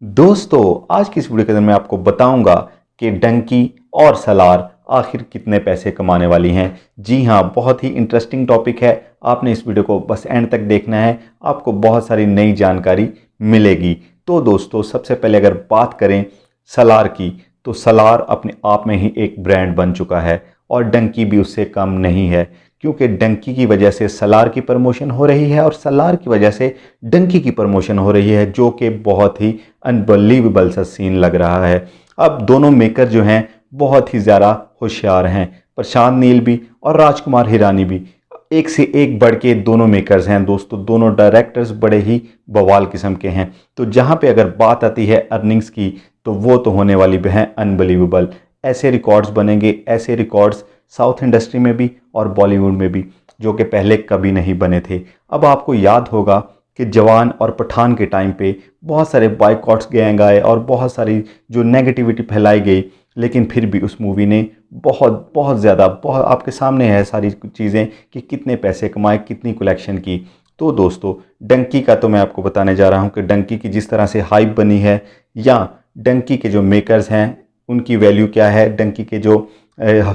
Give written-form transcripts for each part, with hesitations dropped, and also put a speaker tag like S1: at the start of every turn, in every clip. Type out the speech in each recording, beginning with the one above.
S1: दोस्तों, आज की इस वीडियो के अंदर मैं आपको बताऊंगा कि डंकी और सलार आखिर कितने पैसे कमाने वाली हैं। जी हाँ, बहुत ही इंटरेस्टिंग टॉपिक है। आपने इस वीडियो को बस एंड तक देखना है, आपको बहुत सारी नई जानकारी मिलेगी। तो दोस्तों, सबसे पहले अगर बात करें सलार की, तो सलार अपने आप में ही एक ब्रांड बन चुका है और डंकी भी उससे कम नहीं है, क्योंकि डंकी की वजह से सलार की प्रमोशन हो रही है और सलार की वजह से डंकी की प्रमोशन हो रही है, जो कि बहुत ही अनबिलीवेबल सा सीन लग रहा है। अब दोनों मेकर जो हैं बहुत ही ज़्यादा होशियार हैं, प्रशांत नील भी और राजकुमार हिरानी भी। एक से एक बढ़ के दोनों मेकर्स हैं दोस्तों, दोनों डायरेक्टर्स बड़े ही बवाल किस्म के हैं। तो जहाँ पे अगर बात आती है अर्निंग्स की, तो वो तो होने वाली भी हैं अनबिलीवेबल। ऐसे रिकॉर्ड्स बनेंगे, ऐसे रिकॉर्ड्स साउथ इंडस्ट्री में भी और बॉलीवुड में भी, जो कि पहले कभी नहीं बने थे। अब आपको याद होगा कि जवान और पठान के टाइम पे बहुत सारे बायकॉट्स गैंग आए और बहुत सारी जो नेगेटिविटी फैलाई गई, लेकिन फिर भी उस मूवी ने बहुत बहुत ज़्यादा, बहुत आपके सामने है सारी चीज़ें कि कितने पैसे कमाए, कितनी कलेक्शन की। तो दोस्तों, डंकी का तो मैं आपको बताने जा रहा हूँ कि डंकी की जिस तरह से हाइप बनी है, या डंकी के जो मेकर्स हैं उनकी वैल्यू क्या है, डंकी के जो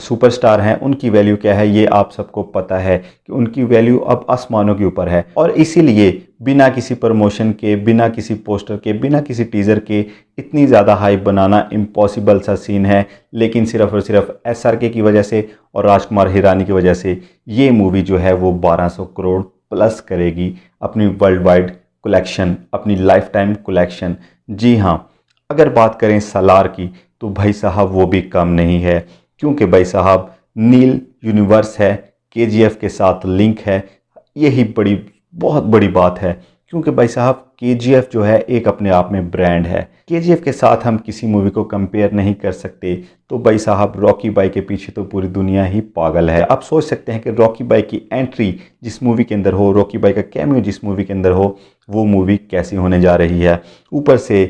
S1: सुपरस्टार हैं उनकी वैल्यू क्या है, ये आप सबको पता है कि उनकी वैल्यू अब आसमानों के ऊपर है। और इसीलिए बिना किसी प्रमोशन के, बिना किसी पोस्टर के, बिना किसी टीज़र के इतनी ज़्यादा हाइप बनाना इम्पॉसिबल सा सीन है। लेकिन सिर्फ और सिर्फ SRK की वजह से और राजकुमार हिरानी की वजह से ये मूवी जो है वो 1200 करोड़ प्लस करेगी अपनी वर्ल्ड वाइड कलेक्शन, अपनी लाइफ टाइम कलेक्शन। जी हाँ, अगर बात करें सलार की, तो भाई साहब वो भी कम नहीं है, क्योंकि भाई साहब नील यूनिवर्स है, KGF के साथ लिंक है। यही बड़ी, बहुत बड़ी बात है, क्योंकि भाई साहब KGF जो है एक अपने आप में ब्रांड है। KGF के साथ हम किसी मूवी को कंपेयर नहीं कर सकते। तो भाई साहब रॉकी भाई के पीछे तो पूरी दुनिया ही पागल है। आप सोच सकते हैं कि रॉकी भाई की एंट्री जिस मूवी के अंदर हो, रॉकी भाई का कैमियो जिस मूवी के अंदर हो, वो मूवी कैसी होने जा रही है। ऊपर से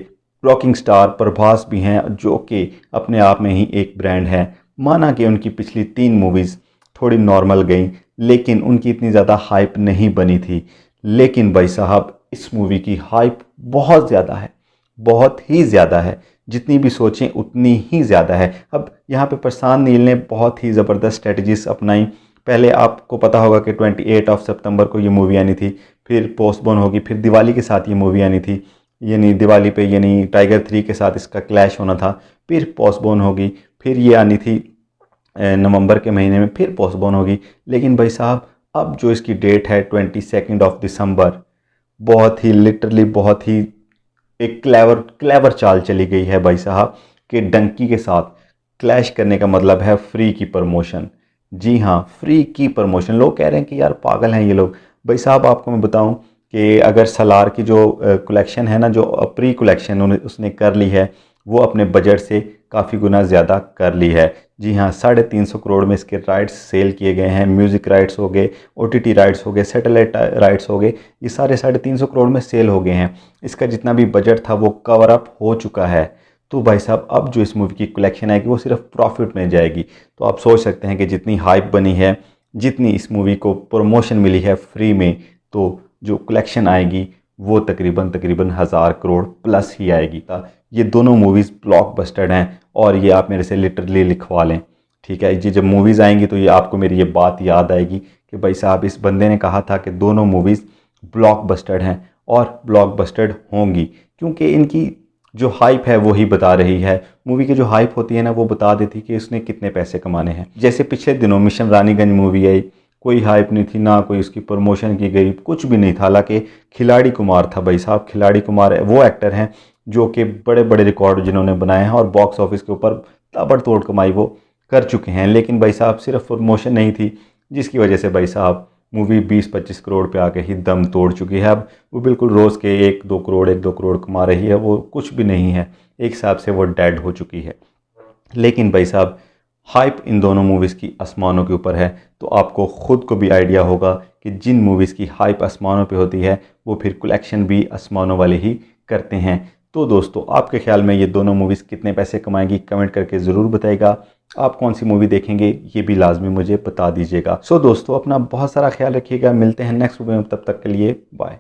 S1: रॉकिंग स्टार प्रभास भी हैं, जो कि अपने आप में ही एक ब्रांड है। माना कि उनकी पिछली 3 मूवीज़ थोड़ी नॉर्मल गई, लेकिन उनकी इतनी ज़्यादा हाइप नहीं बनी थी। लेकिन भाई साहब इस मूवी की हाइप बहुत ज़्यादा है, बहुत ही ज़्यादा है। जितनी भी सोचें उतनी ही ज़्यादा है। अब यहाँ पे प्रशांत नील ने बहुत ही ज़बरदस्त स्ट्रेटजीज अपनाई। पहले आपको पता होगा कि 28 सितंबर को ये मूवी आनी थी, फिर पोस्टपोन होगी, फिर दिवाली के साथ ये मूवी आनी थी, यानी दिवाली पे, यानी टाइगर 3 के साथ इसका क्लैश होना था, फिर पोस्टपोन होगी, फिर ये आनी थी नवंबर के महीने में, फिर पोस्टपोन होगी। लेकिन भाई साहब अब जो इसकी डेट है 22 दिसंबर, बहुत ही लिटरली, बहुत ही एक क्लेवर क्लेवर चाल चली गई है भाई साहब कि डंकी के साथ क्लैश करने का मतलब है फ्री की प्रमोशन। जी हाँ, फ्री की प्रमोशन। लोग कह रहे हैं कि यार पागल हैं ये लोग। भाई साहब आपको मैं बताऊं कि अगर सलार की जो कलेक्शन है ना, जो प्री कलेक्शन उसने कर ली है, वो अपने बजट से काफ़ी गुना ज़्यादा कर ली है। जी हाँ, 350 करोड़ में इसके राइट्स सेल किए गए हैं। म्यूज़िक राइट्स हो गए, OTT राइट्स हो गए, सैटेलाइट राइट्स हो गए, ये सारे 350 करोड़ में सेल हो गए हैं। इसका जितना भी बजट था वो कवर अप हो चुका है। तो भाई साहब अब जो इस मूवी की कलेक्शन आएगी वो सिर्फ प्रॉफिट में जाएगी। तो आप सोच सकते हैं कि जितनी हाइप बनी है, जितनी इस मूवी को प्रमोशन मिली है फ्री में, तो जो कलेक्शन आएगी वो तकरीबन तकरीबन 1000 करोड़ प्लस ही आएगी। ये दोनों मूवीज़ ब्लॉकबस्टर हैं और ये आप मेरे से लिटरली लिखवा लें, ठीक है जी। जब मूवीज़ आएंगी तो ये आपको मेरी ये बात याद आएगी कि भाई साहब इस बंदे ने कहा था कि दोनों मूवीज़ ब्लॉकबस्टर हैं और ब्लॉकबस्टर होंगी, क्योंकि इनकी जो हाइप है वो ही बता रही है। मूवी की जो हाइप होती है ना, वो बता देती कि इसने कितने पैसे कमाने हैं। जैसे पिछले दिनों मिशन रानीगंज मूवी आई, कोई हाइप नहीं थी, ना कोई उसकी प्रमोशन की गई, कुछ भी नहीं था। हालांकि खिलाड़ी कुमार था भाई साहब, खिलाड़ी कुमार वो एक्टर हैं जो कि बड़े बड़े रिकॉर्ड जिन्होंने बनाए हैं और बॉक्स ऑफिस के ऊपर ताबड़तोड़ कमाई वो कर चुके हैं। लेकिन भाई साहब सिर्फ प्रमोशन नहीं थी, जिसकी वजह से भाई साहब मूवी 20-25 करोड़ पे आके ही दम तोड़ चुकी है। अब वो बिल्कुल रोज़ के 1-2 करोड़, 1-2 करोड़ कमा रही है, वो कुछ भी नहीं है, एक हिसाब से वो डेड हो चुकी है। लेकिन भाई साहब हाइप इन दोनों मूवीज़ की आसमानों के ऊपर है। तो आपको ख़ुद को भी आइडिया होगा कि जिन मूवीज़ की हाइप आसमानों पे होती है वो फिर कलेक्शन भी आसमानों वाले ही करते हैं। तो दोस्तों, आपके ख्याल में ये दोनों मूवीज़ कितने पैसे कमाएंगी, कमेंट करके ज़रूर बताइएगा। आप कौन सी मूवी देखेंगे ये भी लाजमी मुझे बता दीजिएगा। सो दोस्तों, अपना बहुत सारा ख्याल रखिएगा। मिलते हैं नेक्स्ट वीडियो में, तब तक के लिए बाय।